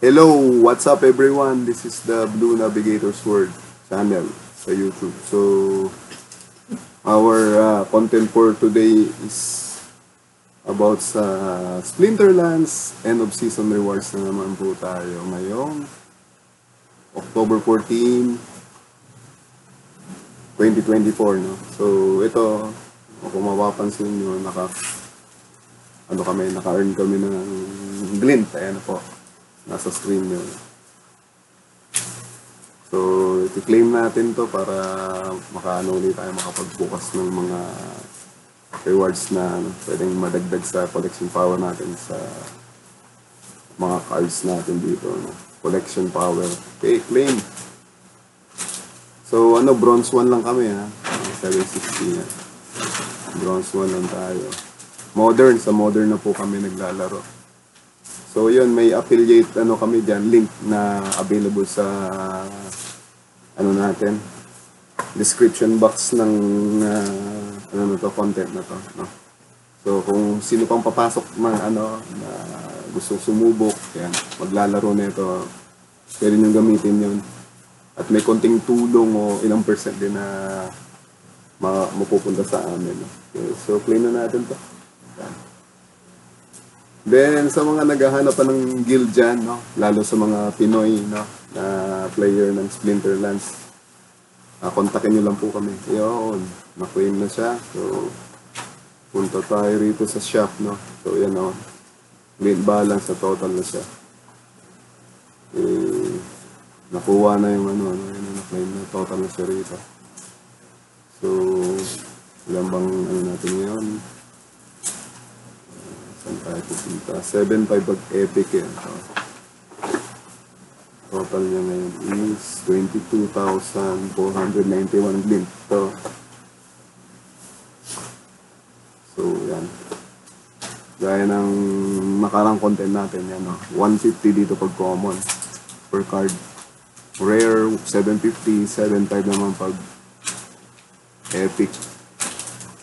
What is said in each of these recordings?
Hello, what's up everyone? This is the Blue Navigator's World channel sa YouTube. So, our content for today is about sa Splinterlands end of season rewards na naman po tayo ngayong October 14, 2024, no? So, ito, kung mapapansin nyo, naka-earn kami ng glint. Ayan po, nasa screen nyo. So, i-claim natin to para ulit tayo makapagbukas ng mga rewards na pwedeng madagdag sa collection power natin sa mga cards natin dito. No? Collection power. Okay, claim. So, bronze 1 lang kami ha. 760 yan. Bronze 1 lang tayo. Modern, sa modern na po kami naglalaro. So yun, may affiliate kami diyan, link na available sa natin, description box ng content na to, no. So kung sino pang papasok na gusto sumubok, yan, maglalaro nito, pwede niyo gamitin 'yon. At may konting tulong o ilang percent din na mapupunta sa amin, no? Okay, so claim na natin to. Yan. Then, sa mga naghahanap pa ng guild dyan, no? Lalo sa mga Pinoy, no? Na player ng Splinterlands, kontakin nyo lang po kami. Yun, na-claim na siya. So, punta tayo rito sa shop, no? So, yan, no? Guild balance na total na siya. Nakuha na yung na-claim na total na siya rito. So, ilang bang natin ngayon? Saan tayo pupunta? 7.5 pag epic yan. So, total niya ngayon is 22,491 glint. So, yan. Gaya ng nakarang content natin, yan, no? 150 dito pag common per card. Rare, 750, 7.5 naman pag epic.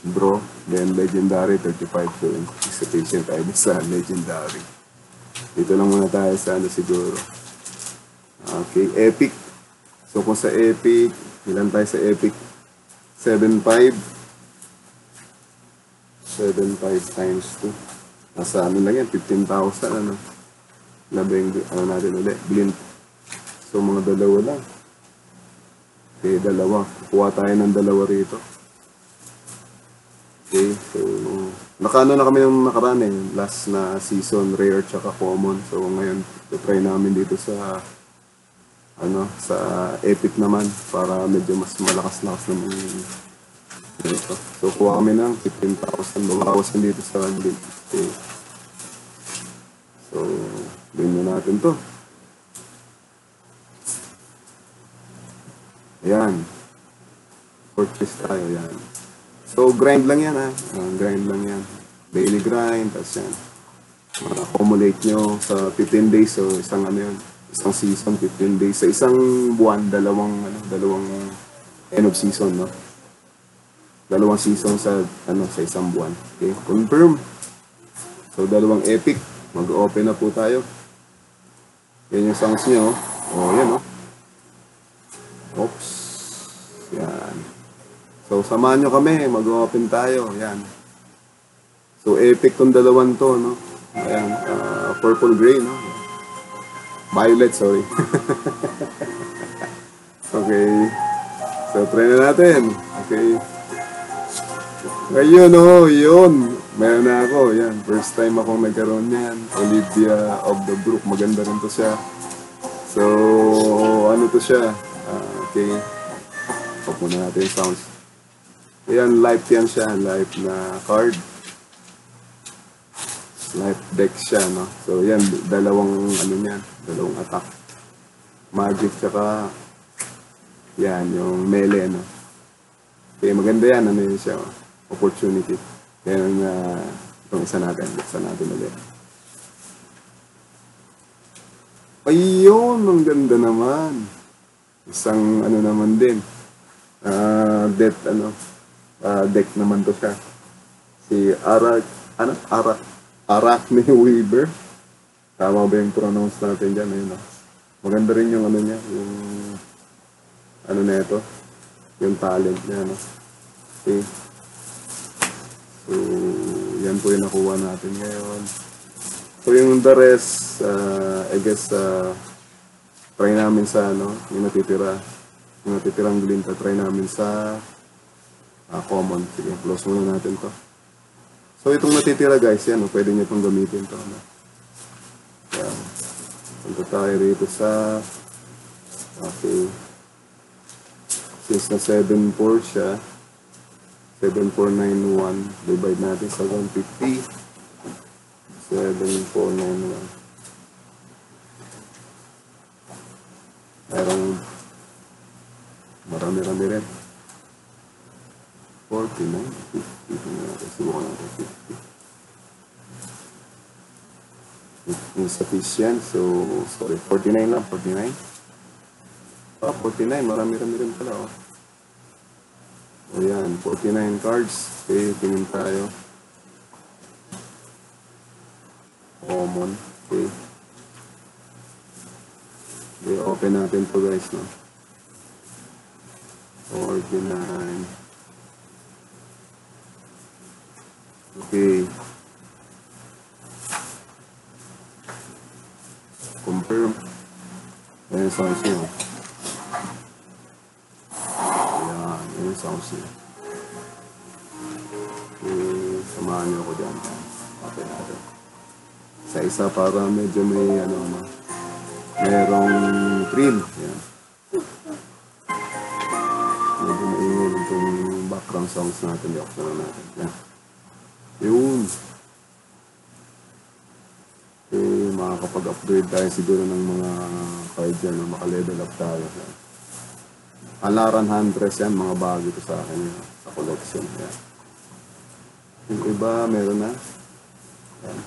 Bro, then legendary 35, so expectation tayo sa legendary. Dito lang muna tayo sa siguro. Okay, epic. So kung sa epic, ilan tayo sa epic? 7.5 times 2. Nasa lang yan, 15,000 labing natin ulit, glint. So mga dalawa lang. Okay, dalawa. Kukuha tayo ng dalawa rito. Okay, so nakano na kami ng nakaraan last na season, rare tsaka common. So ngayon, try namin dito sa sa epic naman para medyo mas malakas-lakas naman dito. So kuha kami ng 15,000, babawasan dito sa glint. Okay. So, ganyan natin to. Ayan. Purchase tayo, yan. So, grind lang yan, ha. Grind lang yan. Daily grind, tapos yan. Accumulate nyo sa 15 days. So, isang isang season, 15 days. Sa isang buwan, dalawang end of season, no? Dalawang season sa isang buwan. Okay, confirm. So, dalawang epic. Mag-open na po tayo. Yan yung sounds nyo, oh. Yan, oh. Oops. Yan. So, samahan nyo kami. Mag-open tayo. Yan. So, epic tong dalawang to, no? Ayan. Purple gray, no? Violet, sorry. Okay. So, try na natin. Okay. Ayun, oh, yun. Meron na ako. Yan. First time akong nagkaroon yan. Olivia of the Brook. Maganda rin to siya. So, to siya? Okay. Pag muna natin yung sounds. Ayan, live yan siya. Live na card. Live deck siya, no? So, yan. Dalawang, dalawang attack. Magic, tsaka yan, yung melee, no? Okay, maganda yan. Yun siya, opportunity. Kaya itong isa natin ulit. Ayun, ang ganda naman. Isang naman din. Deck naman to siya. Si Arachne Weaver. Tama ba yung pronounce natin dyan? Ayun, ah. Maganda rin yung ano niya, yung ano na ito, yung talent niya, no? Okay. So, yan po yung nakuha natin ngayon. So, yung the rest, I guess, try namin sa, ano, yung natitirang glinta, try namin sa common. Sige, close muna natin to. So, itong natitira guys, yan, pwede nyo itong gamitin to. No? Yan. Punta tayo rito sa, okay, since na 7.4 siya, 7.491, divide natin sa 150, 7.491. Merong marami-rami rin. 49, 50, subukan natin 50. Insufficient, so, sorry, 49 lang, 49. 49, marami-rami rin pala, oh. O yan, 49 cards. Okay, tingin tayo. Common. Okay. Okay, open natin to guys, no? 49. Okay. Confirm. Ayan, sounds nyo. Ayan, ayan, sounds nyo. Okay, samahan nyo ako dyan. Okay natin. Sa isa para medyo may, ano, merong thrill. Ayan. Medyo maingay itong background sounds natin. I-off na natin. Ayan. Yun. Okay, makakapag-upgrade tayo siguro ng mga card dyan, no? Maka-level up tayo. Alaran Huntress yan, mga bago ito sa akin yun, sa collection. Yan. Yung iba, meron na. Yan.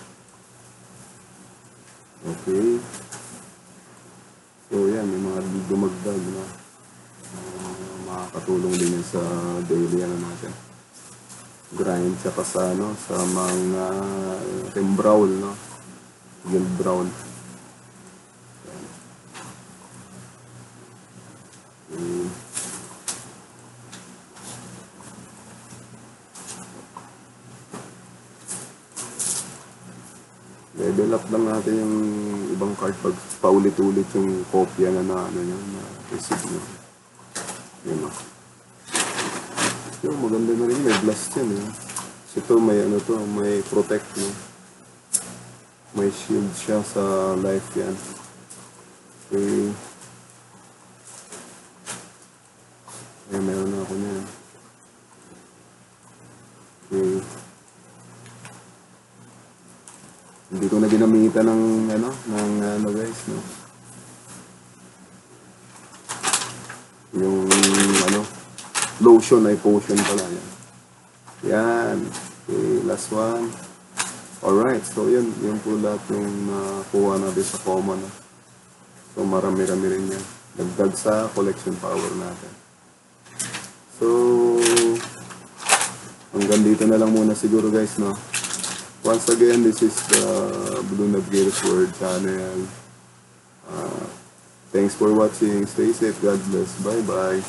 Okay. So yan, yung mga dumagdag na makakatulong din yan sa daily ano natin. Grind tsaka sa, ano, sa mga brown, no? Gold brown. Okay. Level up lang natin yung ibang card pag paulit-ulit yung kopya na ano yun, na receipt nyo. Yun, no? So, maganda na rin, may blast yan, eh. So, ito may ano to, may protect, no? May shield siya sa life yan. Okay. Ayan, meron na ako niyan. Okay. Hindi ko na ginamitan ng ano guys, no? Yung lotion ay potion pala yan. Yan. Okay, last one. Alright, so yun po lahat yung nakuha natin sa common. No? So marami-rami rin yan. Dagdag sa collection power natin. So, hanggang dito na lang muna siguro guys, no? Once again, this is the Blue Navigators World channel. Thanks for watching. Stay safe. God bless. Bye-bye.